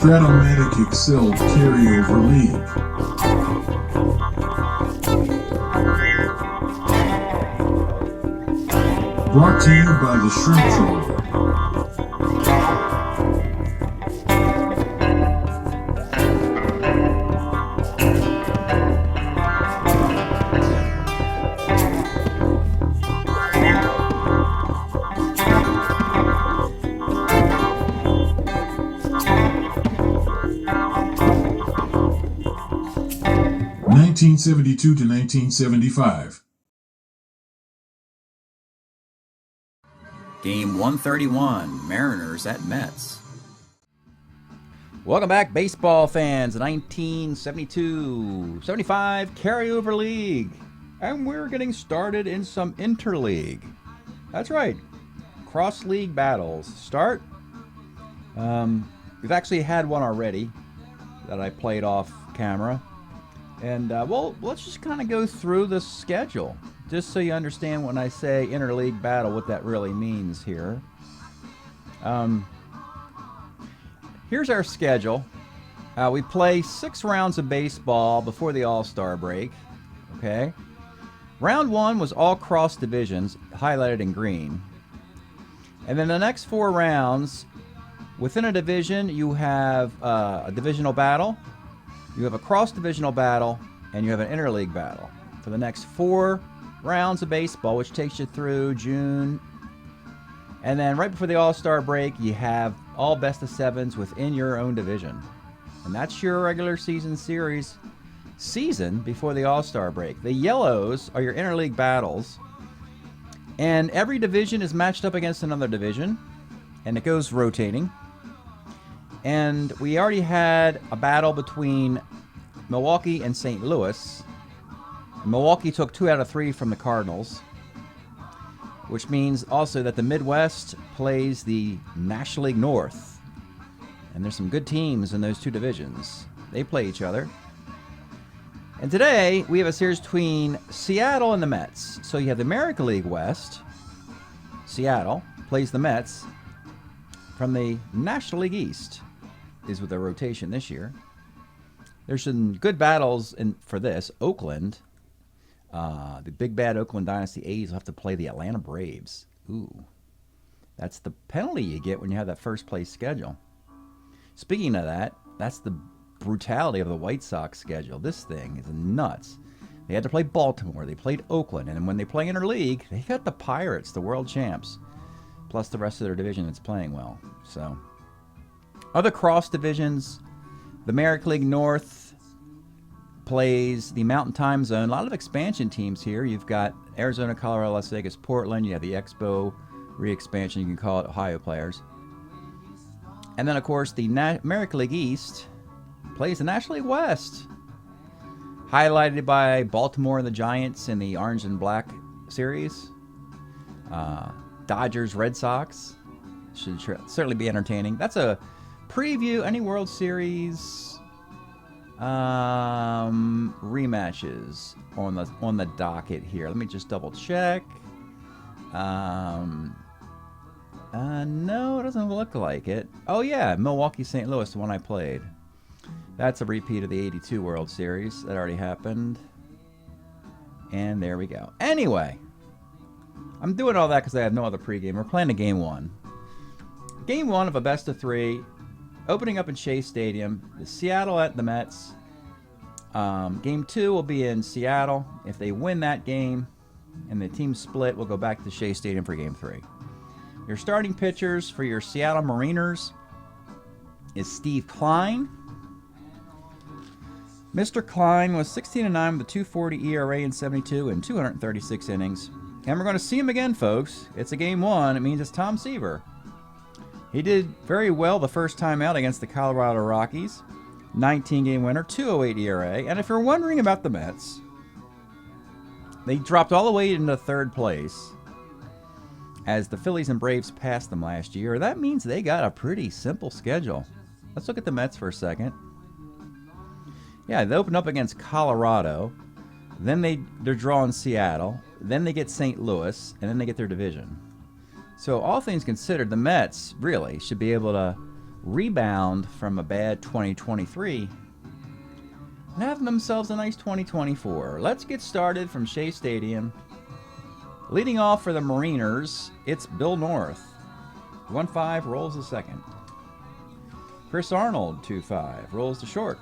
Strat-O-Matic Excel Carryover League. Brought to you by the Shrimp Troller. 1972 to 1975. Game 131, Mariners at Mets. Welcome back, baseball fans. 1972-75 Carryover League. And we're getting started in some interleague. That's right, cross-league battles. Start. We've actually had one already that I played off camera. And, well, let's just kind of go through the schedule, just so you understand when I say interleague battle, what that really means here. Here's our schedule. We play 6 rounds of baseball before the All-Star break, okay? Round 1 was all cross divisions, highlighted in green. And then the next 4 rounds, within a division, you have a divisional battle, you have a cross-divisional battle, and you have an interleague battle for the next 4 rounds of baseball, which takes you through June. And then right before the All-Star break, you have all best-of-7s within your own division. And that's your regular season series season before the All-Star break. The yellows are your interleague battles. And every division is matched up against another division. And it goes rotating. And we already had a battle between Milwaukee and St. Louis. Milwaukee took 2 out of 3 from the Cardinals, which means also that the Midwest plays the National League North. And there's some good teams in those 2 divisions. They play each other. And today, we have a series between Seattle and the Mets. So you have the American League West. Seattle plays the Mets from the National League East. Is with the rotation this year. There's some good battles for this. Oakland, the big bad Oakland Dynasty A's will have to play the Atlanta Braves. Ooh, that's the penalty you get when you have that first place schedule. Speaking of that, that's the brutality of the White Sox schedule. This thing is nuts. They had to play Baltimore. They played Oakland, and when they play interleague, they got the Pirates, the world champs, plus the rest of their division that's playing well. So. Other cross divisions, the American League North plays the Mountain Time Zone. A lot of expansion teams here. You've got Arizona, Colorado, Las Vegas, Portland. You have the Expo re-expansion. You can call it Ohio players. And then, of course, the American League East plays the National League West, highlighted by Baltimore and the Giants in the Orange and Black series. Dodgers, Red Sox. Should certainly be entertaining. That's a preview. Any World Series rematches on the docket here. Let me just double check. No, it doesn't look like it. Oh yeah, Milwaukee St. Louis, the one I played. That's a repeat of the '82 World Series that already happened. And there we go. Anyway, I'm doing all that because I have no other pregame. We're playing a game 1. Game 1 of a best-of-3. Opening up in Shea Stadium, the Seattle at the Mets. Game 2 will be in Seattle. If they win that game and the team split, we'll go back to Shea Stadium for Game 3. Your starting pitchers for your Seattle Mariners is Steve Klein. Mr. Klein was 16-9 with a 2.40 ERA in 72 and 236 innings. And we're going to see him again, folks. It's a Game 1. It means it's Tom Seaver. He did very well the first time out against the Colorado Rockies. 19-game winner, 2.08 ERA. And if you're wondering about the Mets, they dropped all the way into 3rd place as the Phillies and Braves passed them last year. That means they got a pretty simple schedule. Let's look at the Mets for a second. Yeah, they open up against Colorado. Then they're drawing Seattle. Then they get St. Louis. And then they get their division. So all things considered, the Mets really should be able to rebound from a bad 2023 and have themselves a nice 2024. Let's get started from Shea Stadium. Leading off for the Mariners, it's Bill North. 1-5, rolls the second. Chris Arnold, 2-5, rolls to short.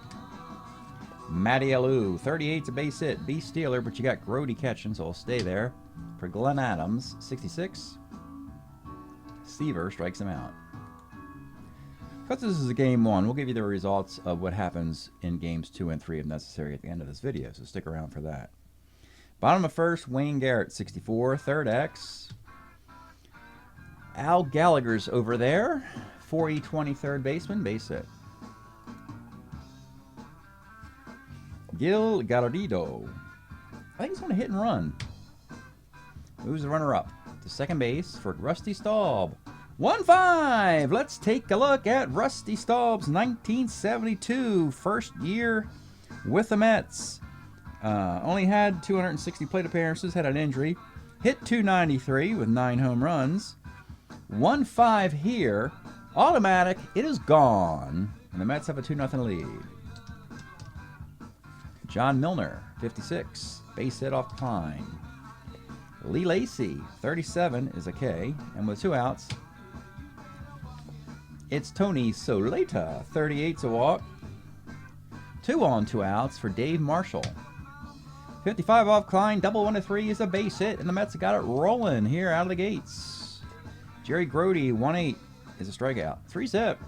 Matty Alou, 38's a base hit. B stealer, but you got Grody catching, so I'll stay there. For Glenn Adams, 66. Seaver strikes him out. Because this is a game one, we'll give you the results of what happens in games 2 and 3 if necessary at the end of this video, so stick around for that. Bottom of first, Wayne Garrett, 64. Third X. Al Gallagher's over there. 4E20 third baseman, base hit. Gil Gallardo. I think he's going to hit and run. Moves the runner up to second base for Rusty Staub. 1-5. Let's take a look at Rusty Staub's 1972 first year with the Mets. Only had 260 plate appearances, had an injury. Hit .293 with 9 home runs. 1-5 here. Automatic, it is gone. And the Mets have a 2-0 lead. John Milner, 56. Base hit off Pine. Lee Lacy, 37 is a K. And with 2 outs, it's Tony Soleta, 38's a walk. 2 on, 2 outs for Dave Marshall. 55 off Klein, double 1-3 is a base hit, and the Mets got it rolling here out of the gates. Jerry Grody, 1-8 is a strikeout. 3-zip.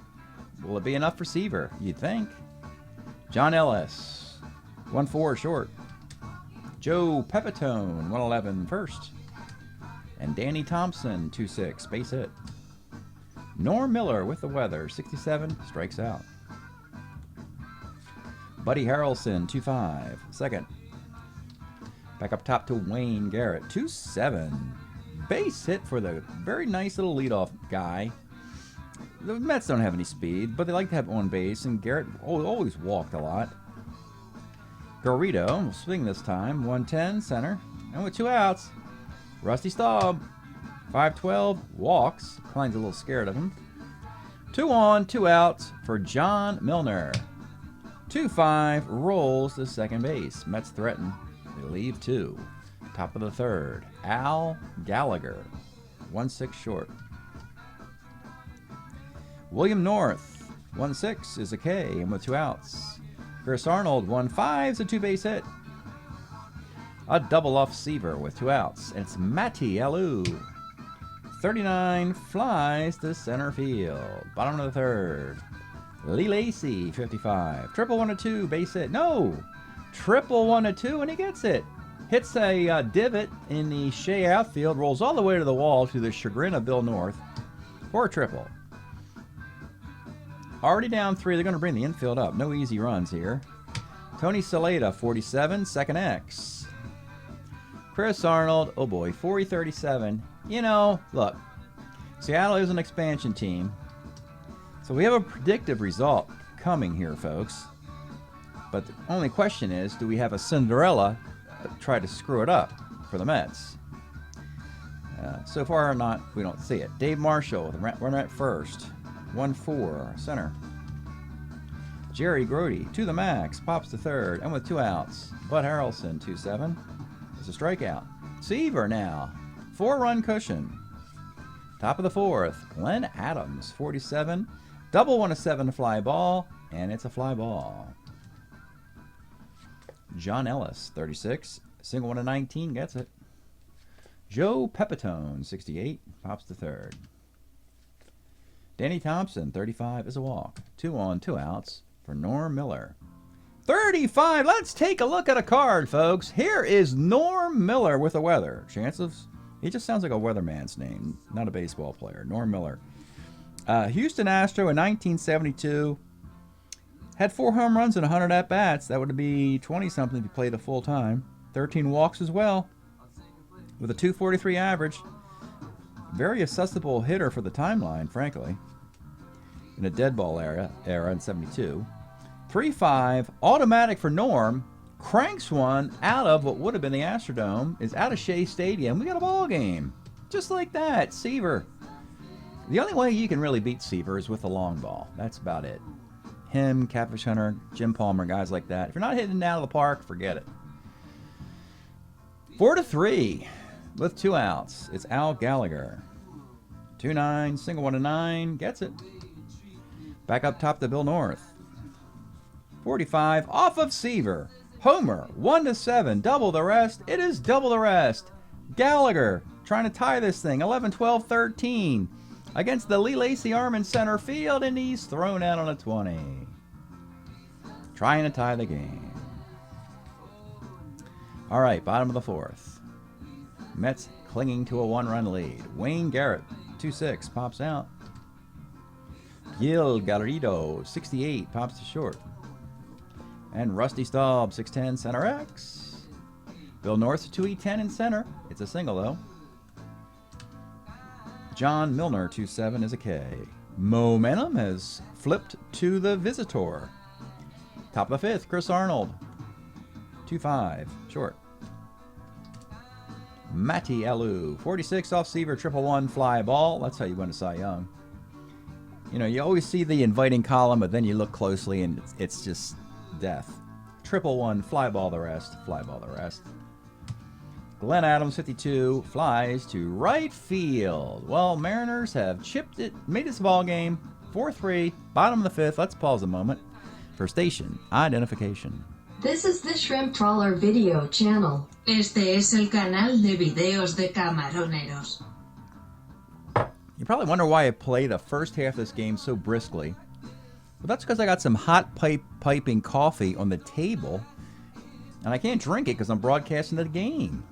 Will it be enough for Seaver? You'd think. John Ellis, 1-4 short. Joe Pepitone, 111 first. And Danny Thompson, 2-6, base hit. Norm Miller with the weather, 67, strikes out. Buddy Harrelson, 2-5, second. Back up top to Wayne Garrett, 2-7. Base hit for the very nice little leadoff guy. The Mets don't have any speed, but they like to have on base, and Garrett always walked a lot. Garrido will swing this time, 110 center, and with 2 outs, Rusty Staub, 5-12, walks. Klein's a little scared of him. 2 on, 2 outs for John Milner. 2-5, rolls to second base. Mets threaten. They leave 2. Top of the third, Al Gallagher, 1-6 short. William North, 1-6 is a K, and with 2 outs. Chris Arnold, 1-5 is a 2-base hit. A double off Seaver with 2 outs, and it's Matty Alou. 39 flies to center field. Bottom of the third. Lee Lacy, 55. Triple 1-2, base hit. No! Triple 1-2, and he gets it. Hits a divot in the Shea outfield, rolls all the way to the wall to the chagrin of Bill North for a triple. Already down 3, they're going to bring the infield up. No easy runs here. Tony Soleta, 47, second X. Chris Arnold, oh boy, 4E37. You know, look, Seattle is an expansion team, so we have a predictive result coming here, folks. But the only question is, do we have a Cinderella try to screw it up for the Mets? So far, we don't see it. Dave Marshall with a runner at first. 1-4, center. Jerry Grody to the max, pops to third, and with 2 outs. Bud Harrelson, 2-7, is a strikeout. Seaver now, 4-run cushion. Top of the fourth, Glenn Adams, 47, double 1-7 fly ball, and it's a fly ball. John Ellis, 36, single 1-19, gets it. Joe Pepitone, 68, pops to third. Danny Thompson, 35, is a walk. 2 on, 2 outs for Norm Miller. 35, let's take a look at a card, folks. Here is Norm Miller with the weather. Chances, he just sounds like a weatherman's name, not a baseball player. Norm Miller. Houston Astro in 1972. Had 4 home runs and 100 at-bats. That would be 20-something if you played a full time. 13 walks as well, with a 243 average. Very accessible hitter for the timeline, frankly. In a dead ball era in 72. 3-5, automatic for Norm. Cranks one out of what would have been the Astrodome. Is out of Shea Stadium. We got a ball game. Just like that. Seaver. The only way you can really beat Seaver is with the long ball. That's about it. Him, Catfish Hunter, Jim Palmer, guys like that. If you're not hitting it out of the park, forget it. 4-3 with 2 outs. It's Al Gallagher. 2-9, single 1-9, gets it. Back up top to Bill North. 45 off of Seaver. Homer, 1-7, double the rest. It is double the rest. Gallagher trying to tie this thing. 11-12-13 against the Lee Lacy arm in center field, and he's thrown out on a 20. Trying to tie the game. All right, bottom of the 4th. Mets clinging to a 1-run lead. Wayne Garrett, 2-6, pops out. Gil Garrido, 68, pops to short. And Rusty Staub, 6'10", center X. Bill North, 2-10 in center. It's a single, though. John Milner, 2-7, is a K. Momentum has flipped to the visitor. Top of the 5th, Chris Arnold, 2-5, short. Matty Alou, 46 off Seaver, 1-1 fly ball. That's how you win a Cy Young. You know, you always see the inviting column, but then you look closely and it's just death. 1-1 fly ball the rest, fly ball the rest. Glenn Adams, 52, flies to right field. Well, Mariners have chipped it, made this ball game 4-3, bottom of the 5th. Let's pause a moment for station identification. This is the Shrimp Trawler video channel. Este es el canal de videos de camaroneros. You probably wonder why I play the first half of this game so briskly. Well, that's because I got some hot piping coffee on the table, and I can't drink it because I'm broadcasting the game.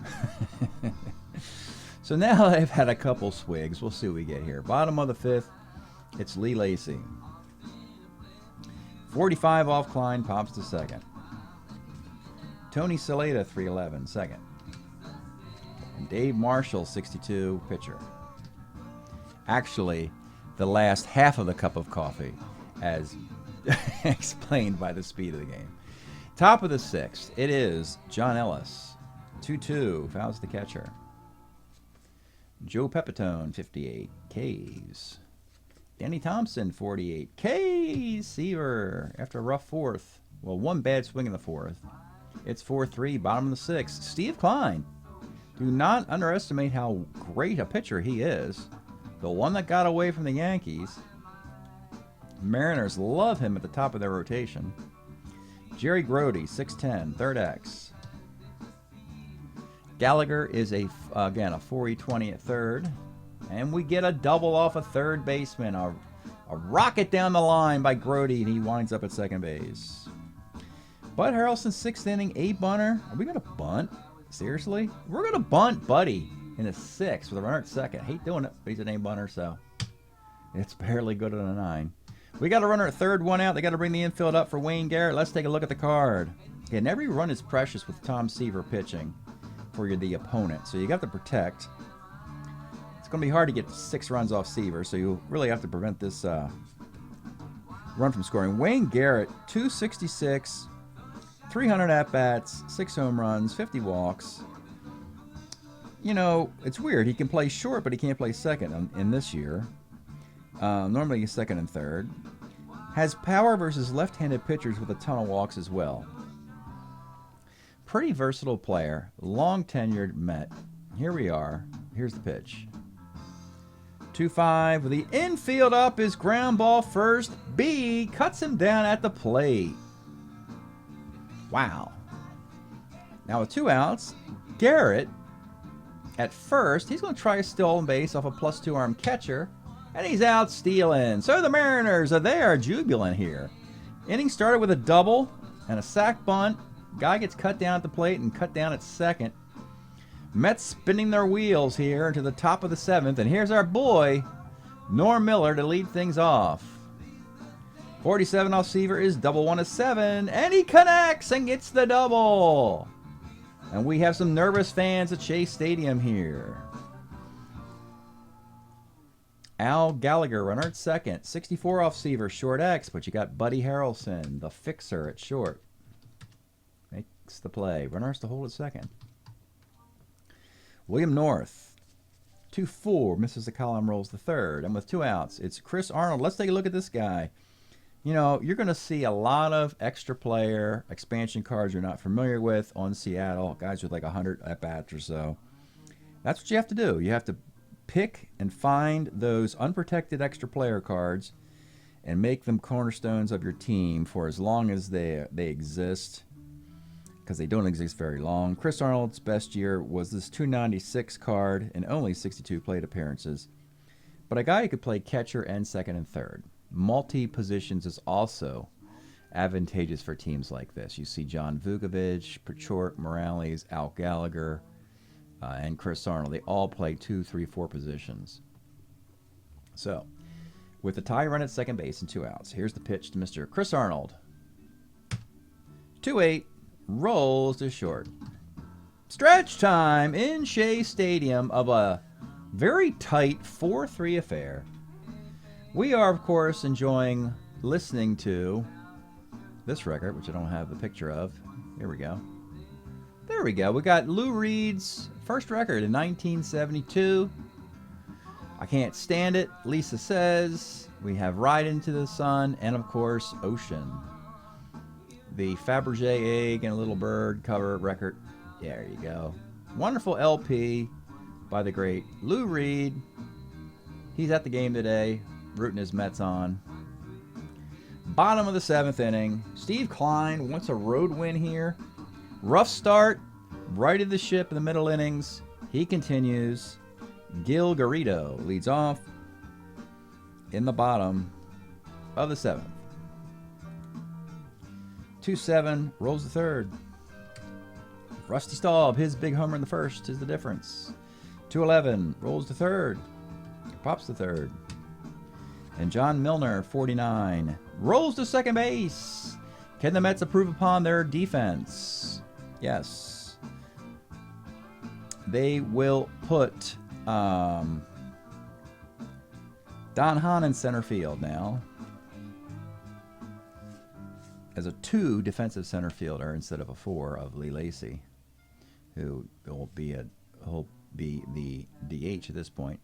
So now I've had a couple swigs. We'll see what we get here. Bottom of the 5th, it's Lee Lacy. 45 off Klein, pops to second. Tony Saleta, 311, second. And Dave Marshall, 62, pitcher. Actually, the last half of the cup of coffee, as explained by the speed of the game. Top of the 6th, it is John Ellis, 2-2, fouls the catcher. Joe Pepitone, 58, Ks. Danny Thompson, 48, Ks. Seaver, after a rough 4th. Well, one bad swing in the 4th. It's 4-3, bottom of the 6th. Steve Klein. Do not underestimate how great a pitcher he is. The one that got away from the Yankees. Mariners love him at the top of their rotation. Jerry Grody, 6'10", third X. Gallagher is again a 4-20 at third. And we get a double off a third baseman. A rocket down the line by Grody, and he winds up at second base. Bud Harrelson, 6th inning, a bunter. Are we going to bunt? Seriously? We're going to bunt Buddy in the 6th with a runner at second. Hate doing it, but he's an A bunter, so it's barely good on a 9. We got a runner at third, 1 out. They got to bring the infield up for Wayne Garrett. Let's take a look at the card. And every run is precious with Tom Seaver pitching for the opponent, so you got to protect. It's going to be hard to get 6 runs off Seaver, so you really have to prevent this run from scoring. Wayne Garrett, 266, 300 at-bats, 6 home runs, 50 walks. You know, it's weird. He can play short, but he can't play second in this year. Normally he's second and third. Has power versus left-handed pitchers with a ton of walks as well. Pretty versatile player. Long-tenured Met. Here we are. Here's the pitch. 2-5 with the infield up is ground ball first. B cuts him down at the plate. Wow. Now with 2 outs, Garrett at first, he's going to try a stolen base off a +2 arm catcher, and he's out stealing. So the Mariners, they are jubilant here. Inning started with a double and a sac bunt. Guy gets cut down at the plate and cut down at second. Mets spinning their wheels here into the top of the 7th, and here's our boy, Norm Miller, to lead things off. 47 off Seaver is double 1-7, and he connects and gets the double. And we have some nervous fans at Chase Stadium here. Al Gallagher, runner at second. 64 off Seaver, short X, but you got Buddy Harrelson, the fixer, at short. Makes the play. Runner has to hold at second. William North, 2-4, misses the column, rolls the third. And with 2 outs, it's Chris Arnold. Let's take a look at this guy. You know, you're going to see a lot of extra player expansion cards you're not familiar with on Seattle. Guys with like 100 at-bats or so. That's what you have to do. You have to pick and find those unprotected extra player cards and make them cornerstones of your team for as long as they exist, because they don't exist very long. Chris Arnold's best year was this 296 card and only 62 plate appearances. But a guy who could play catcher and second and third. Multi-positions is also advantageous for teams like this. You see John Vukovic, Pachort, Morales, Al Gallagher, and Chris Arnold. They all play 2, 3, 4 positions. So, with the tie run at second base and 2 outs, here's the pitch to Mr. Chris Arnold. 2-8, rolls to short. Stretch time in Shea Stadium of a very tight 4-3 affair. We are, of course, enjoying listening to this record, which I don't have the picture of. Here we go. There we go. We got Lou Reed's first record in 1972. I Can't Stand It, Lisa Says. We have Ride Into the Sun, and of course, Ocean. The Fabergé Egg and a Little Bird cover record. There you go. Wonderful LP by the great Lou Reed. He's at the game today, rooting his Mets on. Bottom of the 7th inning. Steve Klein wants a road win here. Rough start, righted the ship in the middle innings. He continues. Gil Garrido leads off in the bottom of the 7th. 2-7, rolls the third. Rusty Staub, his big homer in the first is the difference. 2-11, rolls the third. Pops the third. And John Milner, 49, rolls to second base. Can the Mets improve upon their defense? Yes. They will put Don Hahn in center field now as a 2 defensive center fielder instead of a 4 of Lee Lacy, who will be the DH at this point.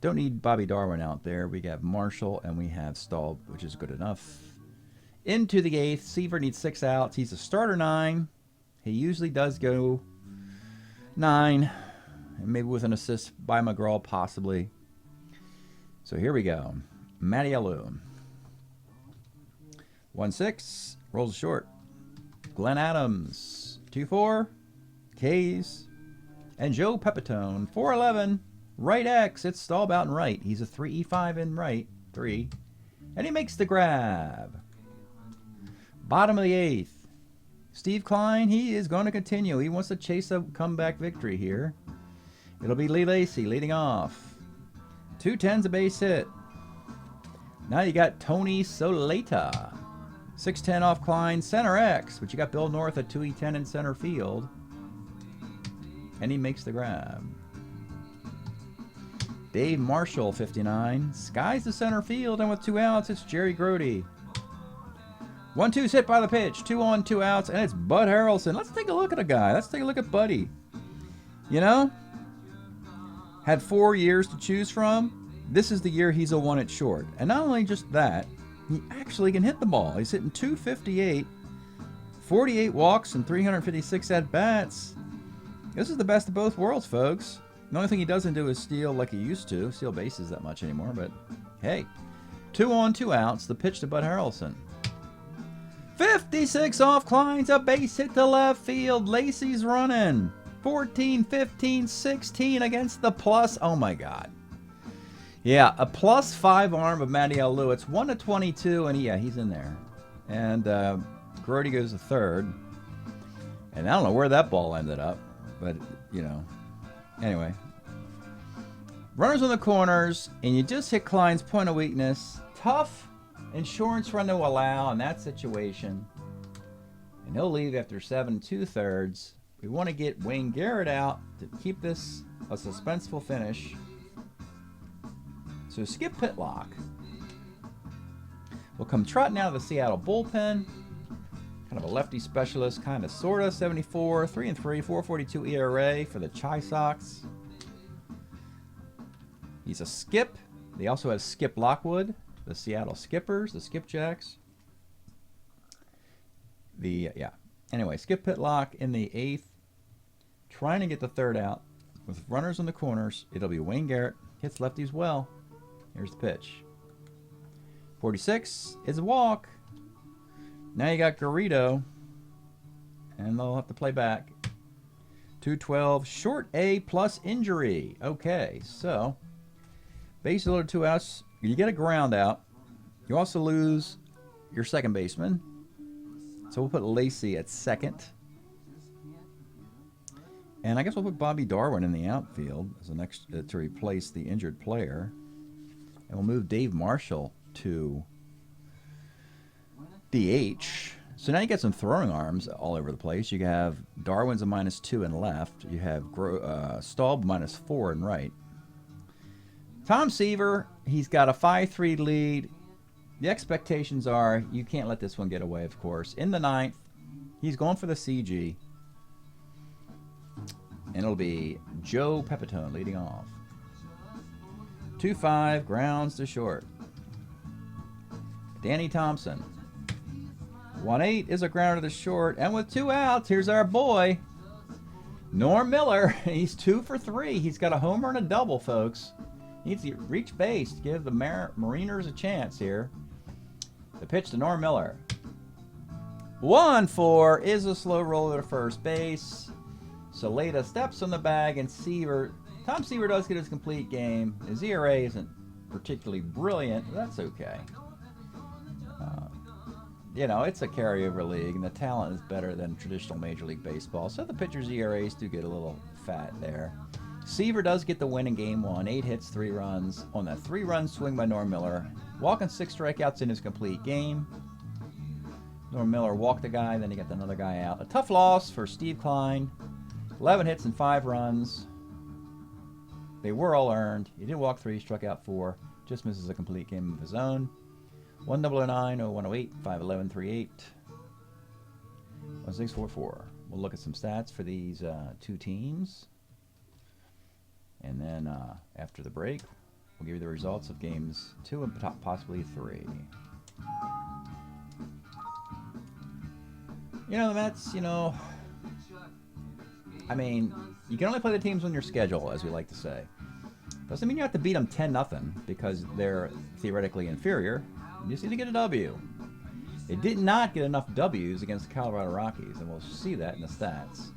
Don't need Bobby Darwin out there. We have Marshall and we have Staub, which is good enough. Into the 8th. Seaver needs 6 outs. He's a starter 9. He usually does go 9. Maybe with an assist by McGraw, possibly. So here we go. Matty Alou. 1-6. Rolls short. Glenn Adams. 2-4. Kays. And Joe Pepitone. 4-11. Right X. It's Staub out and right. He's a 3-5 in right. 3. And he makes the grab. Bottom of the 8th. Steve Klein, he is going to continue. He wants to chase a comeback victory here. It'll be Lee Lacy leading off. 2-10's a base hit. Now you got Tony Soleta. 6-10 off Klein, center X, but you got Bill North at 2-10 in center field. And he makes the grab. Dave Marshall, 59, skies the center field, and with 2 outs, it's Jerry Grody. 1-2's hit by the pitch, 2 on, 2 outs, and it's Bud Harrelson. Let's take a look at a guy. Let's take a look at Buddy. You know, had 4 years to choose from. This is the year he's a 1 at short. And not only just that, he actually can hit the ball. He's hitting .258, 48 walks, and 356 at-bats. This is the best of both worlds, folks. The only thing he doesn't do is steal like he used to. Steal bases that much anymore, but hey. 2 on, 2 outs. The pitch to Bud Harrelson. 56 off Klein's a base hit to left field. Lacy's running. 14, 15, 16 against the plus. Oh my God. Yeah, a +5 arm of Matty Alou. It's 1-22, and yeah, he's in there. And Grody goes to third. And I don't know where that ball ended up, but you know. Anyway, runners on the corners, and you just hit Klein's point of weakness. Tough insurance run to allow in that situation. And he'll leave after 7 2/3. We want to get Wayne Garrett out to keep this a suspenseful finish. So skip Pitlock. We'll come trotting out of the Seattle bullpen. Kind of a lefty specialist, kind of, sort of. 74, 3-3, 4.42 ERA for the Chi Sox. He's a skip. They also have Skip Lockwood, the Seattle Skippers, the Skipjacks. Anyway, Skip Pitlock in the 8th, trying to get the 3rd out with runners in the corners. It'll be Wayne Garrett. Hits lefties well. Here's the pitch. 46 is a walk. Now you got Garrido, and they'll have to play back. 212, short A plus injury. Okay, so base loaded, 2 outs. You get a ground out. You also lose your second baseman. So we'll put Lacey at second. And I guess we'll put Bobby Darwin in the outfield as an extra, to replace the injured player. And we'll move Dave Marshall to DH. So now you get some throwing arms all over the place. You have Darwin's a -2 in left. You have Staub -4 in right. Tom Seaver, he's got a 5-3 lead. The expectations are you can't let this one get away, of course. In the 9th, he's going for the CG. And it'll be Joe Pepitone leading off. 2-5, grounds to short. Danny Thompson. 1-8 is a grounder to short. And with 2 outs, here's our boy, Norm Miller. He's 2 for 3. He's got a homer and a double, folks. Needs to reach base to give the Mariners a chance here. The pitch to Norm Miller. 1-4 is a slow roller to first base. Saleta steps on the bag, and Tom Seaver does get his complete game. His ERA isn't particularly brilliant, but that's okay. It's a carryover league, and the talent is better than traditional Major League Baseball, so the pitchers' ERAs do get a little fat there. Seaver does get the win in Game 1. 8 hits, 3 runs on that 3-run swing by Norm Miller. Walking 6 strikeouts in his complete game. Norm Miller walked the guy, then he got another guy out. A tough loss for Steve Klein. 11 hits and 5 runs. They were all earned. He did walk 3, struck out 4. Just misses a complete game of his own. 1-0-9, 0-1-0-8, 5-11, 3-8, 1-6-4-4. We'll look at some stats for these 2 teams. And then after the break, we'll give you the results of games 2 and possibly 3. The Mets, I mean, you can only play the teams on your schedule, as we like to say. Doesn't mean you have to beat them 10-0 because they're theoretically inferior. You just need to get a W. They did not get enough W's against the Colorado Rockies, and we'll see that in the stats.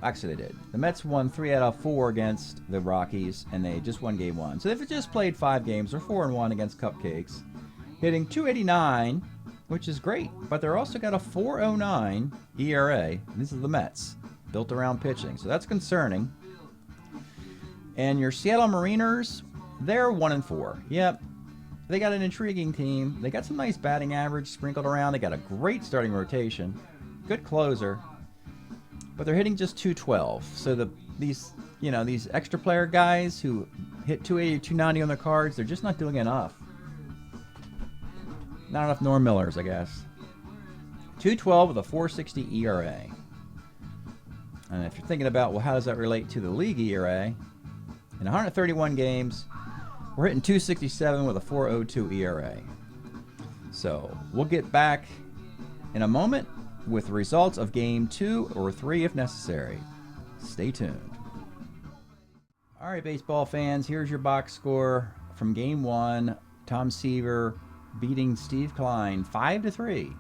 Actually, they did. The Mets won 3 out of 4 against the Rockies, and they just won Game 1. So they've just played 5 games. They're 4-1 against Cupcakes, hitting .289, which is great. But they're also got a .409 ERA. This is the Mets, built around pitching. So that's concerning. And your Seattle Mariners, they're 1-4. Yep. They got an intriguing team. They got some nice batting average sprinkled around. They got a great starting rotation. Good closer. But they're hitting just .212. So these extra player guys who hit .280 or .290 on their cards, they're just not doing enough. Not enough Norm Millers, I guess. .212 with a .460 ERA. And if you're thinking about, well, how does that relate to the league ERA? In 131 games, we're hitting .267 with a .402 ERA. So we'll get back in a moment with results of Game 2 or 3 if necessary. Stay tuned. All right, baseball fans, here's your box score from Game 1. Tom Seaver beating Steve Klein 5-3.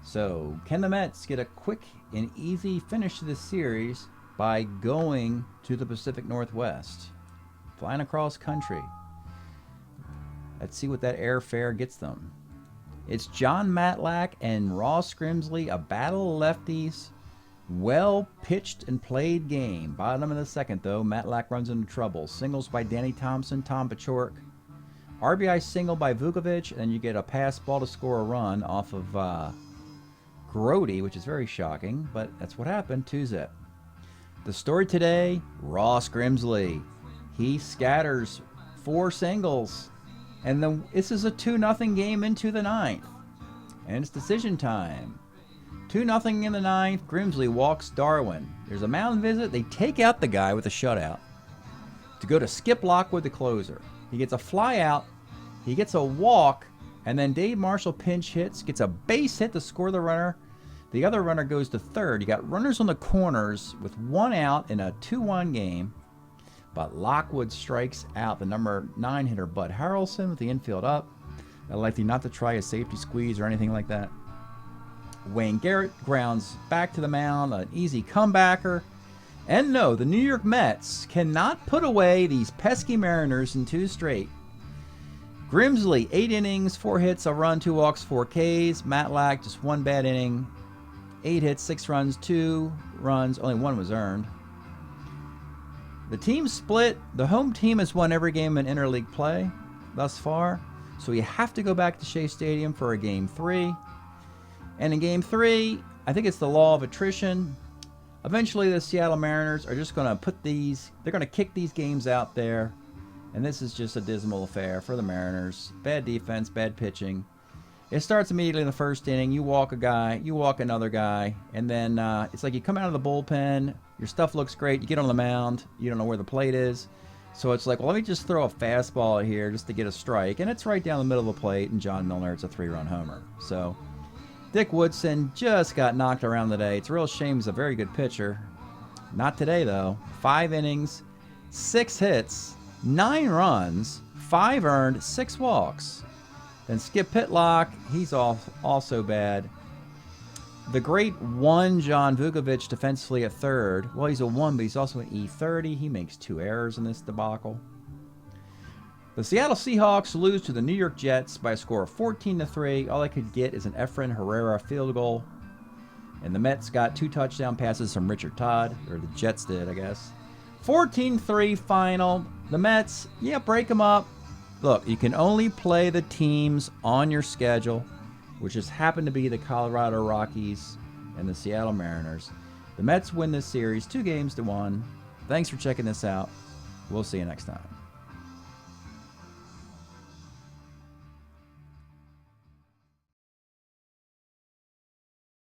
So can the Mets get a quick and easy finish to this series by going to the Pacific Northwest, flying across country? Let's see what that airfare gets them. It's John Matlack and Ross Grimsley, a battle of lefties. Well pitched and played game. Bottom of the 2nd, though, Matlack runs into trouble. Singles by Danny Thompson, Tom Pachork. RBI single by Vukovic, and then you get a pass ball to score a run off of Grody, which is very shocking, but that's what happened. 2-zip. The story today, Ross Grimsley. He scatters 4 singles. And then this is a 2-0 game into the 9th. And it's decision time. 2-0 in the 9th. Grimsley walks Darwin. There's a mound visit. They take out the guy with a shutout. to go to Skip Lockwood, the closer. He gets a fly out, he gets a walk, and then Dave Marshall pinch hits, gets a base hit to score the runner. The other runner goes to third. You got runners on the corners with 1 out in a 2-1 game. But Lockwood strikes out the number 9 hitter, Bud Harrelson, with the infield up. Electing not to try a safety squeeze or anything like that. Wayne Garrett grounds back to the mound, an easy comebacker. And no, the New York Mets cannot put away these pesky Mariners in 2 straight. Grimsley, 8 innings, 4 hits, a run, 2 walks, 4 Ks. Matlack, just 1 bad inning, 8 hits, 6 runs, 2 runs, only 1 was earned. The team split. The home team has won every game in interleague play thus far, so you have to go back to Shea Stadium for a Game 3. And in Game 3, I think it's the law of attrition. Eventually, the Seattle Mariners are just going to they're going to kick these games out there, and this is just a dismal affair for the Mariners. Bad defense, bad pitching. It starts immediately in the first inning. You walk a guy, you walk another guy, and then it's like you come out of the bullpen, your stuff looks great, you get on the mound, you don't know where the plate is. So it's like, well, let me just throw a fastball here just to get a strike, and it's right down the middle of the plate, and John Milner, it's a 3-run homer. So Dick Woodson just got knocked around today. It's a real shame. He's a very good pitcher. Not today, though. 5 innings, 6 hits, 9 runs, 5 earned, 6 walks. Then Skip Pitlock, he's also bad. The great 1 John Vukovic defensively at third. Well, he's a 1, but he's also an E30. He makes 2 errors in this debacle. The Seattle Seahawks lose to the New York Jets by a score of 14-3. All they could get is an Efren Herrera field goal. And the Mets got 2 touchdown passes from Richard Todd, or the Jets did, I guess. 14-3 final. The Mets, break them up. Look, you can only play the teams on your schedule, which just happened to be the Colorado Rockies and the Seattle Mariners. The Mets win this series 2-1. Thanks for checking this out. We'll see you next time.